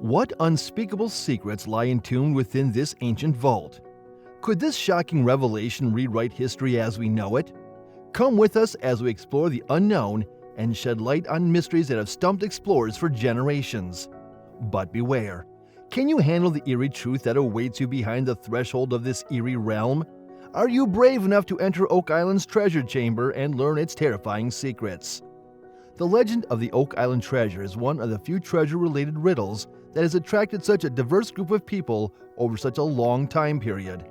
What unspeakable secrets lie entombed within this ancient vault? Could this shocking revelation rewrite history as we know it? Come with us as we explore the unknown and shed light on mysteries that have stumped explorers for generations. But beware, can you handle the eerie truth that awaits you behind the threshold of this eerie realm? Are you brave enough to enter Oak Island's treasure chamber and learn its terrifying secrets? The legend of the Oak Island treasure is one of the few treasure-related riddles that has attracted such a diverse group of people over such a long time period.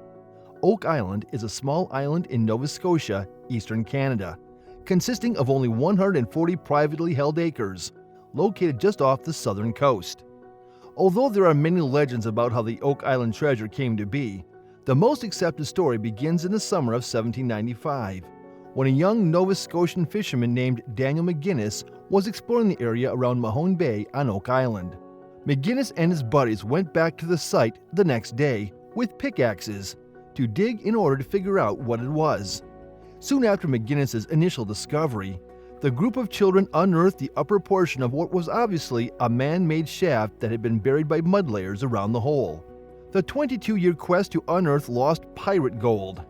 Oak Island is a small island in Nova Scotia, eastern Canada, consisting of only 140 privately held acres, located just off the southern coast. Although there are many legends about how the Oak Island treasure came to be, the most accepted story begins in the summer of 1795, when a young Nova Scotian fisherman named Daniel McGinnis was exploring the area around Mahone Bay on Oak Island. McGinnis and his buddies went back to the site the next day with pickaxes to dig in order to figure out what it was. Soon after McGinnis's initial discovery, the group of children unearthed the upper portion of what was obviously a man-made shaft that had been buried by mud layers around the hole. The 22-year quest to unearth lost pirate gold.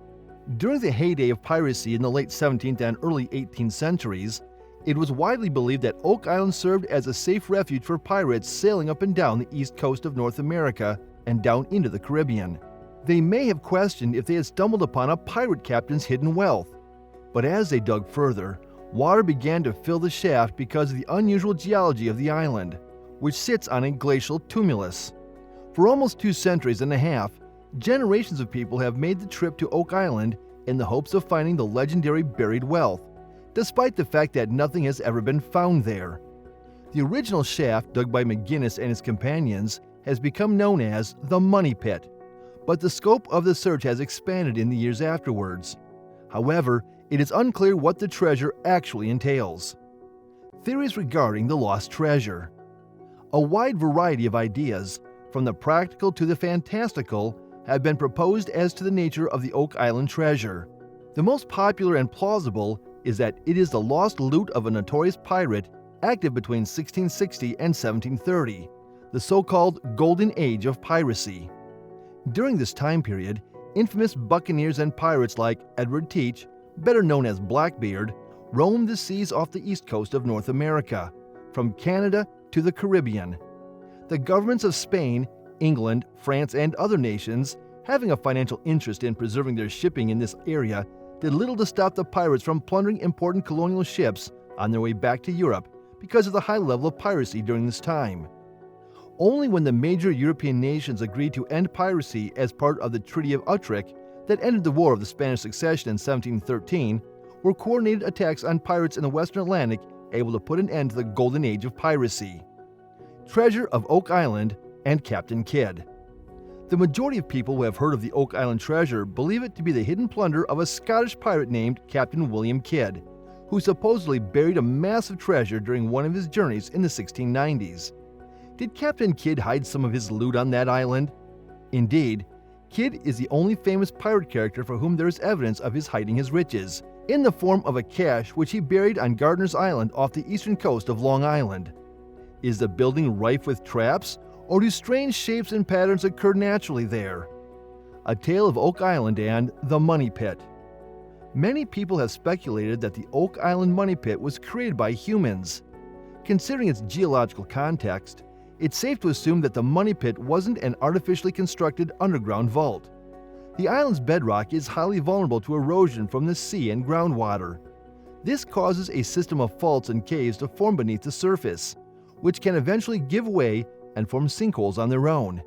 During the heyday of piracy in the late 17th and early 18th centuries, it was widely believed that Oak Island served as a safe refuge for pirates sailing up and down the east coast of North America and down into the Caribbean. They may have questioned if they had stumbled upon a pirate captain's hidden wealth, but as they dug further, water began to fill the shaft because of the unusual geology of the island, which sits on a glacial tumulus. For almost 2 centuries and a half, generations of people have made the trip to Oak Island in the hopes of finding the legendary buried wealth, despite the fact that nothing has ever been found there. The original shaft dug by McGinnis and his companions has become known as the Money Pit, but the scope of the search has expanded in the years afterwards. However, it is unclear what the treasure actually entails. Theories regarding the lost treasure. A wide variety of ideas, from the practical to the fantastical, have been proposed as to the nature of the Oak Island treasure. The most popular and plausible is that it is the lost loot of a notorious pirate active between 1660 and 1730, the so-called Golden Age of piracy. During this time period, infamous buccaneers and pirates like Edward Teach, better known as Blackbeard, roamed the seas off the east coast of North America, from Canada to the Caribbean. The governments of Spain, England, France, and other nations, having a financial interest in preserving their shipping in this area, did little to stop the pirates from plundering important colonial ships on their way back to Europe because of the high level of piracy during this time. Only when the major European nations agreed to end piracy as part of the Treaty of Utrecht that ended the War of the Spanish Succession in 1713 were coordinated attacks on pirates in the Western Atlantic able to put an end to the Golden Age of piracy. Treasure of Oak Island and Captain Kidd. The majority of people who have heard of the Oak Island treasure believe it to be the hidden plunder of a Scottish pirate named Captain William Kidd, who supposedly buried a massive treasure during one of his journeys in the 1690s. Did Captain Kidd hide some of his loot on that island? Indeed, Kidd is the only famous pirate character for whom there is evidence of his hiding his riches, in the form of a cache which he buried on Gardiner's Island off the eastern coast of Long Island. Is the building rife with traps, or do strange shapes and patterns occur naturally there? A Tale of Oak Island and the Money Pit. Many people have speculated that the Oak Island Money Pit was created by humans. Considering its geological context, it's safe to assume that the Money Pit wasn't an artificially constructed underground vault. The island's bedrock is highly vulnerable to erosion from the sea and groundwater. This causes a system of faults and caves to form beneath the surface, which can eventually give way and form sinkholes on their own.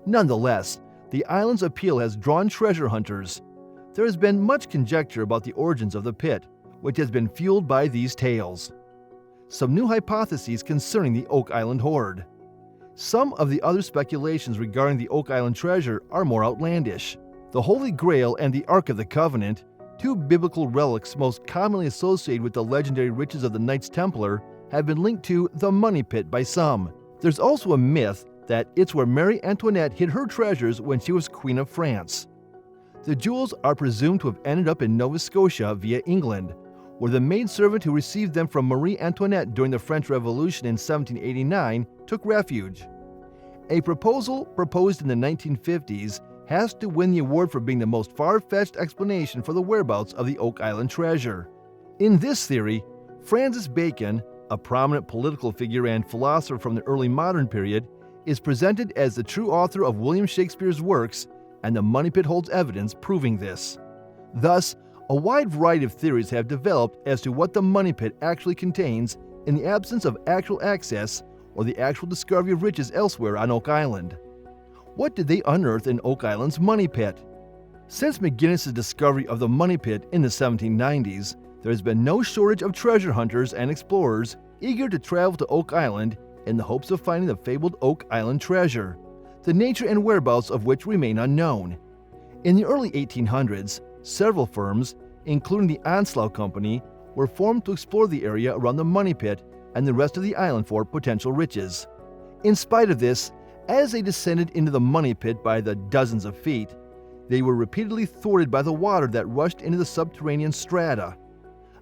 Nonetheless, the island's appeal has drawn treasure hunters. There has been much conjecture about the origins of the pit, which has been fueled by these tales. Some new hypotheses concerning the Oak Island hoard. Some of the other speculations regarding the Oak Island treasure are more outlandish. The Holy Grail and the Ark of the Covenant, 2 biblical relics most commonly associated with the legendary riches of the Knights Templar, have been linked to the Money Pit by some. There's also a myth that it's where Marie Antoinette hid her treasures when she was Queen of France. The jewels are presumed to have ended up in Nova Scotia via England, where the maidservant who received them from Marie Antoinette during the French Revolution in 1789 took refuge. A proposal proposed in the 1950s has to win the award for being the most far-fetched explanation for the whereabouts of the Oak Island treasure. In this theory, Francis Bacon, a prominent political figure and philosopher from the early modern period, is presented as the true author of William Shakespeare's works, and the Money Pit holds evidence proving this. Thus, a wide variety of theories have developed as to what the Money Pit actually contains in the absence of actual access or the actual discovery of riches elsewhere on Oak Island. What did they unearth in Oak Island's Money Pit? Since McGinnis's discovery of the Money Pit in the 1790s, there has been no shortage of treasure hunters and explorers eager to travel to Oak Island in the hopes of finding the fabled Oak Island treasure, the nature and whereabouts of which remain unknown. In the early 1800s, several firms, including the Onslaught Company, were formed to explore the area around the Money Pit and the rest of the island for potential riches. In spite of this, as they descended into the Money Pit by the dozens of feet, they were repeatedly thwarted by the water that rushed into the subterranean strata.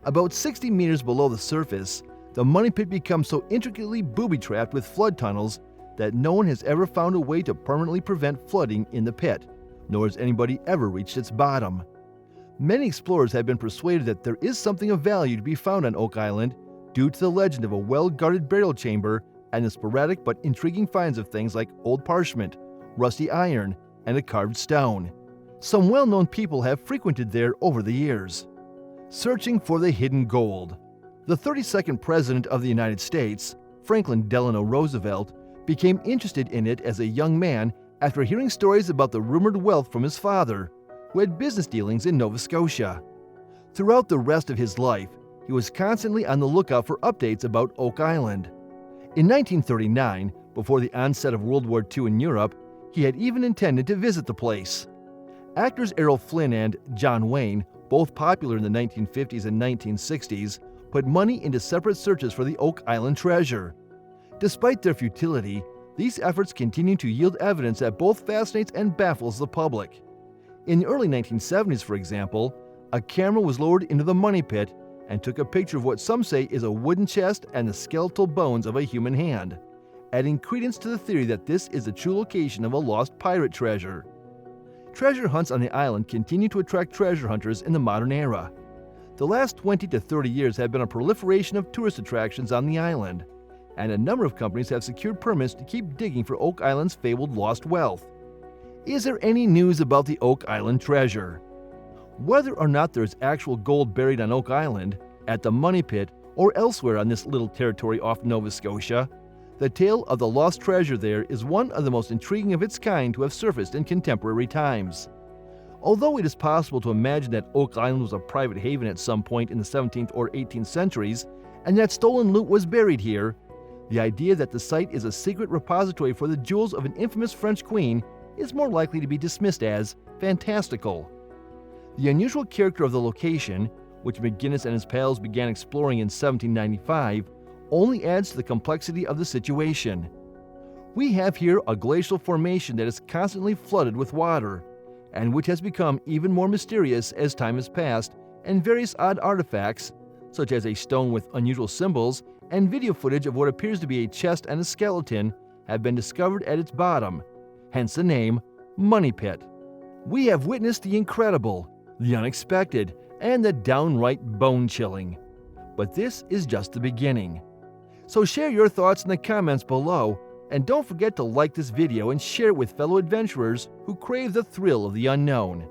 About 60 meters below the surface, the Money Pit becomes so intricately booby-trapped with flood tunnels that no one has ever found a way to permanently prevent flooding in the pit, nor has anybody ever reached its bottom. Many explorers have been persuaded that there is something of value to be found on Oak Island due to the legend of a well-guarded burial chamber and the sporadic but intriguing finds of things like old parchment, rusty iron, and a carved stone. Some well-known people have frequented there over the years. Searching for the hidden gold. The 32nd President of the United States, Franklin Delano Roosevelt, became interested in it as a young man after hearing stories about the rumored wealth from his father, who had business dealings in Nova Scotia. Throughout the rest of his life, he was constantly on the lookout for updates about Oak Island. In 1939, before the onset of World War II in Europe, he had even intended to visit the place. Actors Errol Flynn and John Wayne, both popular in the 1950s and 1960s, put money into separate searches for the Oak Island treasure. Despite their futility, these efforts continue to yield evidence that both fascinates and baffles the public. In the early 1970s, for example, a camera was lowered into the Money Pit and took a picture of what some say is a wooden chest and the skeletal bones of a human hand, adding credence to the theory that this is the true location of a lost pirate treasure. Treasure hunts on the island continue to attract treasure hunters in the modern era. The last 20 to 30 years have been a proliferation of tourist attractions on the island, and a number of companies have secured permits to keep digging for Oak Island's fabled lost wealth. Is there any news about the Oak Island treasure? Whether or not there is actual gold buried on Oak Island, at the Money Pit, or elsewhere on this little territory off Nova Scotia, the tale of the lost treasure there is one of the most intriguing of its kind to have surfaced in contemporary times. Although it is possible to imagine that Oak Island was a private haven at some point in the 17th or 18th centuries, and that stolen loot was buried here, the idea that the site is a secret repository for the jewels of an infamous French queen is more likely to be dismissed as fantastical. The unusual character of the location, which McGinnis and his pals began exploring in 1795, only adds to the complexity of the situation. We have here a glacial formation that is constantly flooded with water, and which has become even more mysterious as time has passed, and various odd artifacts, such as a stone with unusual symbols and video footage of what appears to be a chest and a skeleton, have been discovered at its bottom, hence the name Money Pit. We have witnessed the incredible, the unexpected, and the downright bone-chilling. But this is just the beginning. So share your thoughts in the comments below, and don't forget to like this video and share it with fellow adventurers who crave the thrill of the unknown.